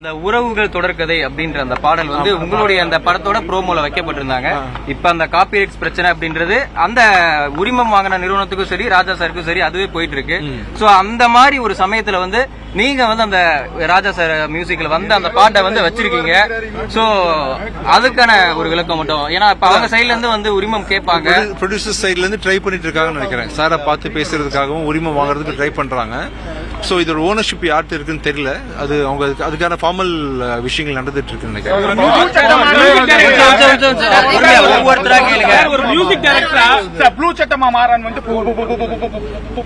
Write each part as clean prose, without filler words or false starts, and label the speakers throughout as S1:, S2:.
S1: இந்த உறவுகள் தொடர்கதை அப்படின்ற அந்த பாடல் வந்து உங்களுடைய அந்த படத்தோட ப்ரோமோல வைக்கப்பட்டிருந்தாங்க. இப்ப அந்த காப்பிரைட்ஸ் பிரச்சனை அப்படின்றது அந்த உரிமம் வாங்கின நிறுவனத்துக்கும் சரி ராஜா சாருக்கும் சரி அதுவே போயிட்டு இருக்கு. சோ அந்த மாதிரி ஒரு சமயத்துல வந்து நீங்க வந்து அந்த ராஜா சார் மியூசிக்ல வந்து அந்த பாட்டை வந்து வச்சிருக்கீங்க. சோ அதுக்கான ஒரு விளக்கம் மட்டும், ஏன்னா இப்ப அவங்க சைட்ல இருந்து வந்து உரிமம் கேட்பாங்க,
S2: ப்ரொடியூசர் சைட்ல இருந்து ட்ரை பண்ணிட்டு இருக்காங்கன்னு நினைக்கிறேன். சாரை பார்த்து பேசுறதுக்காகவும் உரிமம் வாங்குறதுக்கு ட்ரை பண்றாங்க. சோ இதோட ஓனர்ஷிப் யார்கிட்ட இருக்குன்னு தெரியல. அது அவங்க அதுக்கான ஃபார்மல் விஷயங்கள் நடந்துட்டு இருக்குன்னு நினைக்கிறேன்.
S1: ஒவ்வொருத்தரா கேளுங்க.
S3: ஒரு மியூசிக் டைரக்டரா ப்ளூ சட்டமா மாறான் வந்து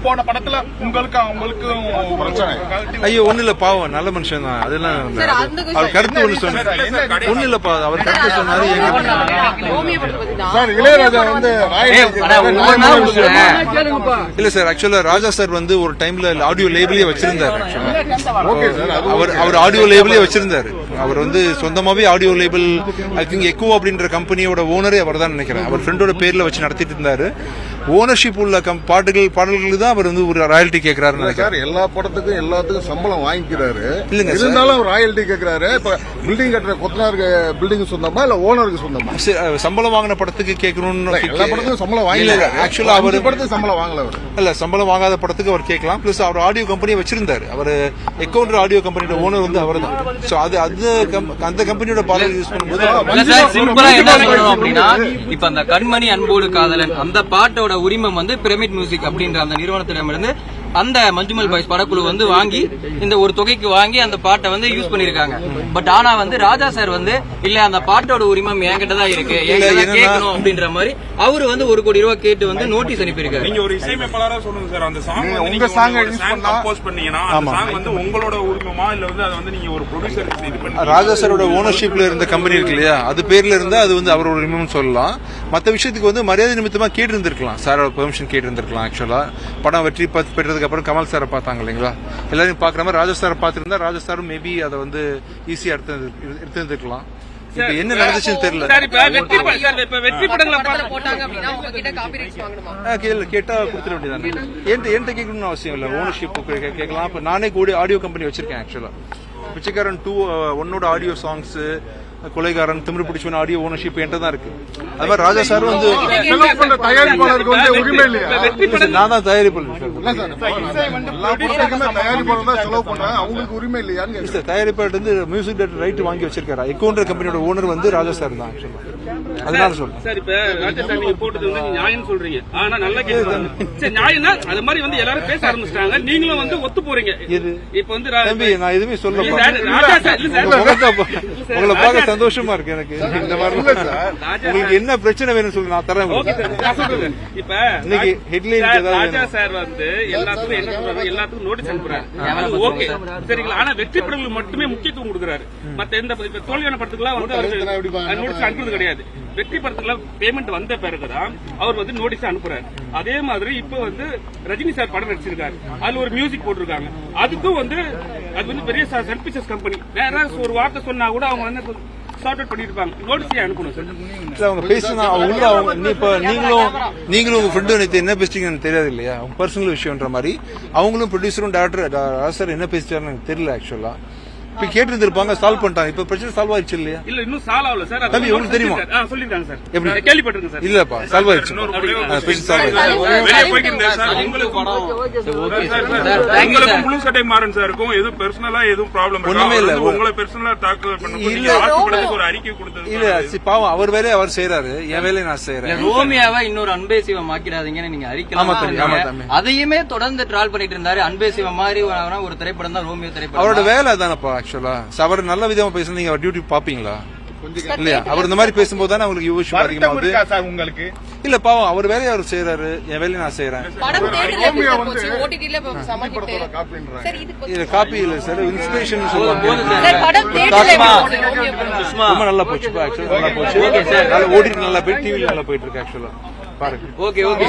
S3: போன படத்துல உங்களுக்கு பிரச்சனை.
S2: ஐயோ ஒண்ணு இல்ல, பாவம் நல்ல மனுஷன் தான். அதெல்லாம் அவர் கருத்து ஒண்ணு சொன்னார். ஒண்ணு இல்லப்பா, அவர் கருத்து சொன்னாரு.
S3: இளையராஜா வந்து
S2: இல்ல சார், ஆக்சுவலா ராஜா சார் வந்து ஒரு டைம்ல ஆடியோ லேபிளே வச்சிருந்தாரு. அவர் ஆடியோ லேபிளே வச்சிருந்தாரு. அவர் வந்து சொந்தமாவே audio label I think echo அப்படின்ற கம்பெனியோட ஓனரே அவர் தான் நினைக்கிறேன். அவர் ஃப்ரெண்டோட பேர்ல வச்சு நடத்திட்டு இருந்தாரு. ஓனர்ஷிப் உள்ள பாடல்களுக்கு தான் அவர் வந்து ஒரு ராயல்டி கேட்கிறாருன்னு நினைக்கிறேன்.
S4: எல்லா படத்துக்கும் எல்லாத்துக்கும் சம்பளம் வாங்கிக்கிறாரு.
S2: இல்லங்க,
S4: இருந்தாலும் ராயல்டி கேட்கிறாரு. இப்ப பில்டிங் கட்டுற கொத்தனாருக்கு பில்டிங் சொந்தமா இல்ல ஓனருக்கு சொந்தமா?
S2: சம்பளம் வாங்கின படத்துக்கு கேட்கணும்னு
S4: எல்லா படத்துக்கும் சம்பளம் வாங்கல.
S2: ஆக்சுவலா அவர்
S4: படத்துக்கு சம்பளம் வாங்கல. அவர்
S2: இல்ல, சம்பளம் வாங்காத படத்துக்கு அவர் கேட்கலாம். பிளஸ் அவர் ஆடியோ கம்பெனியை வச்சிருந்தாரு. அவர் எக்கவுண்டர் ஆடியோ கம்பெனியோட ஓனர் வந்து அவர் தான். சோ அந்த கம்பெனியோட பாடல் யூஸ் பண்ணும்போது
S1: சிம்பிளா என்ன சொல்லணும் அப்படின்னா, இப்ப அந்த கண்மணி அன்போடு காதலன் அந்த பாட்டோட உரிமம் வந்து பிரமிட் மியூசிக் அப்படின்ற அந்த நிறுவனத்திடமிருந்து அந்த மஞ்சுமல் பாய்ஸ் படக்குழு வந்து வாங்கி இந்த ஒரு தொகைக்கு வாங்கி அந்த பாட்டை வந்து யூஸ் பண்ணிருக்காங்க. பட் ஆனா வந்து ராஜா சார் வந்து இல்ல அந்த பாட்டோட உரிமம் என்கிட்ட தான் இருக்கு, கேட்கணும் அப்படின்ற மாதிரி அவரு வந்து 1 கோடி ரூபாய் கேட்டு வந்து நோட்டீஸ் அனுப்பியிருக்காரு.
S3: நீங்க ஒரு இசையமைப்பாளரா சொல்லுங்க சார், அந்த சாங் உங்க சாங் கம்போஸ் பண்ணீங்கன்னா அந்த சாங் வந்து உங்களோட உரிமமா இல்ல வந்து அது வந்து நீங்க ஒரு ப்ரொடியூசர் இது பண்ணி
S2: ராஜா சாரோட ஓனர்ஷிப்ல இருந்த கம்பெனி இருக்கு இல்லையா, அது பேர்ல இருந்தா அது வந்து அவரோட உரிமம் சொல்லலாம். மத்த விஷயத்துக்கு வந்து மரியாதை நிமித்தமா கேட்டு இருந்திருக்கலாம், சாரோட பெர்மிஷன் கேட்டு இருந்திருக்கலாம். ஆக்சுவலா படம் வெற்றி பெற்றதுக்கு அப்புறம் கமல் சாரை பார்த்தாங்க இல்லைங்களா, எல்லாரும் பாக்குற மாதிரி ராஜா சாரை பார்த்திருந்தா ராஜா சாரும் மேபி அதை வந்து ஈஸியா எடுத்துருக்கலாம். இப்ப என்ன நடந்துச்சுன்னு தெரியல. கேட்டா கொடுத்துட வேண்டியதானே. என்கிட்ட கேட்கணும்னு அவசியம் இல்ல. ஓனர்ஷிப் கேட்கலாம். இப்ப நானே கூட ஆடியோ கம்பெனி வச்சிருக்கேன். ஆக்சுவலா பிச்சைக்காரன் 2 1 ஆடியோ சாங்ஸ், கொலைகாரன், திமிரு பிடிச்சவன் ஆடியோ ஓனர்ஷிப் என்கிட்ட தான் இருக்கு. அது மாதிரி ராஜா சார் வந்து
S4: தயாரிப்பாளருக்கு வந்து உரிமை இல்லையா?
S2: நான் தான் தயாரிப்பாளர்.
S4: தயாரிப்பாளர் தான் செலவு பண்றாங்க, அவங்களுக்கு உரிமை இல்லையான்னு.
S2: தயாரிப்பாளர் வந்து மியூசிக் டைரக்டர் ரைட் வாங்கி வச்சிருக்காரு. எக்கவுண்டர் கம்பெனியோட ஓனர் வந்து ராஜா சார் தான். அதனால சொல்றேன்
S3: சார், இப்ப ராஜா சார் நீங்க போட்டது வந்து நியாயம் சொல்றீங்க. ஆனா நல்லா கேட்க நியாயம்னா அது மாதிரி வந்து எல்லாரும் பேச ஆரம்பிச்சிட்டாங்க. நீங்களும் வந்து ஒத்து போறீங்க. இப்ப வந்து
S2: தம்பி நான் எதுவுமே சொல்ல
S3: ராஜா சார்
S2: உங்களை பார்க்க சந்தோஷமா இருக்கு எனக்கு. இந்த மாதிரி உங்களுக்கு என்ன பிரச்சனை வேணும்னு சொல்லி நான் தரேன்.
S3: இப்ப
S2: இன்னைக்கு ஹெட்லைன்
S3: ராஜா சார் வந்து எல்லாத்துக்கும் என்ன சொல்றாரு, எல்லாத்துக்கும் நோட்டீஸ் அனுப்புறாரு. ஓகே சரிங்களா. ஆனா வெற்றி படங்களுக்கு மட்டுமே முக்கியத்துவம் கொடுக்குறாரு. மத்த எந்த தோல்வியான படத்துக்குலாம் வந்து நோட்டீஸ் அனுப்புறது கிடையாது. வெற்றி படத்துல பேமெண்ட் வந்த பிறகுதான் அவர் வந்து நோட்டீஸ் அனுப்புறாரு. அதே மாதிரி இப்ப வந்து ரஜினி சார் படம் நடிச்சிருக்காரு, அதுல ஒரு மியூசிக் போட்டிருக்காங்க. அதுக்கும் வந்து அது வந்து பெரிய சர்வீசஸ் கம்பெனி, வேற ஒரு வார்த்தை சொன்னா கூட அவங்க வந்து சார்ட் அவுட் பண்ணிருப்பாங்க. நோட்டீஸ் அனுப்பணும் சார்.
S2: அவங்க பேசினா நீங்களும் உங்க ஃப்ரெண்டு நேற்று என்ன பேசிட்டீங்கன்னு தெரியாது இல்லையா, அவங்க பர்சனல் விஷயம்ன்ற மாதிரி. அவங்களும் ப்ரொடியூசரும் டேரக்டர் சார் என்ன பேசிட்டாருன்னு எனக்கு தெரியல. ஆக்சுவலா இப்ப கேட்டு இருந்திருப்பாங்க, சால்வ் பண்ணிட்டாங்க. இப்ப பிரச்சனை சால்வ் ஆயிடுச்சு இல்லையா?
S3: இல்ல இன்னும் சால்வ் ஆகல சார்.
S2: தம்பி உங்களுக்கு தெரியுமா?
S3: சொல்லிருக்காங்க சார்.
S2: எப்படி
S3: கேள்விப்பட்டிருக்கேன் சார்.
S2: இல்லப்பா சால்வ் ஆயிடுச்சு.
S3: வெளியே போய்க்கிட்டு சார். உங்களுக்கு முழு சட்டை மாறன் சாருக்கும் எதுவும் பெர்சனலா எதுவும் ப்ராப்ளம்
S2: ஒண்ணுமே இல்ல.
S3: உங்களை பெர்சனலா தாக்கல் பண்ண ஒரு அறிக்கை கொடுத்தது
S2: இல்ல. பாவம் அவர் வேலையை அவர் செய்யறாரு, என் வேலையை நான் செய்யறேன்.
S1: ரோமியாவை இன்னொரு அன்பே சிவம் ஆக்கிடாதீங்கன்னு நீங்க அறிக்கலாம். அதையுமே தொடர்ந்து ட்ரால் பண்ணிட்டு இருந்தாரு. அன்பே சிவம் மாதிரி ஒரு திரைப்படம் தான் ரோமியோ திரைப்படம்.
S2: அவரோட வேலை தானப்பா. ஆக்சுவலா அவர் நல்ல விதமா பேச நீங்க அவர் டியூட்டி பாப்பீங்களா இல்லையா? அவர் இந்த மாதிரி பேசும்போது தானே உங்களுக்கு யூஸ் அதிகமாகுது உங்களுக்கு. இல்ல பாவம் அவர் வேலையை அவர் செய்யறாரு, என் வேலையை நான் செய்யறேன். காப்பி இல்ல சார், இன்ஸ்பிரேஷன் சொல்லுவாங்க. ரொம்ப நல்லா போச்சு. ஆக்சுவலா நல்லா போச்சு. ஓடிட்டு நல்லா போயிட்டு டிவில நல்லா போயிட்டு இருக்கு. ஆக்சுவலா பாருங்க.
S1: Okay okay.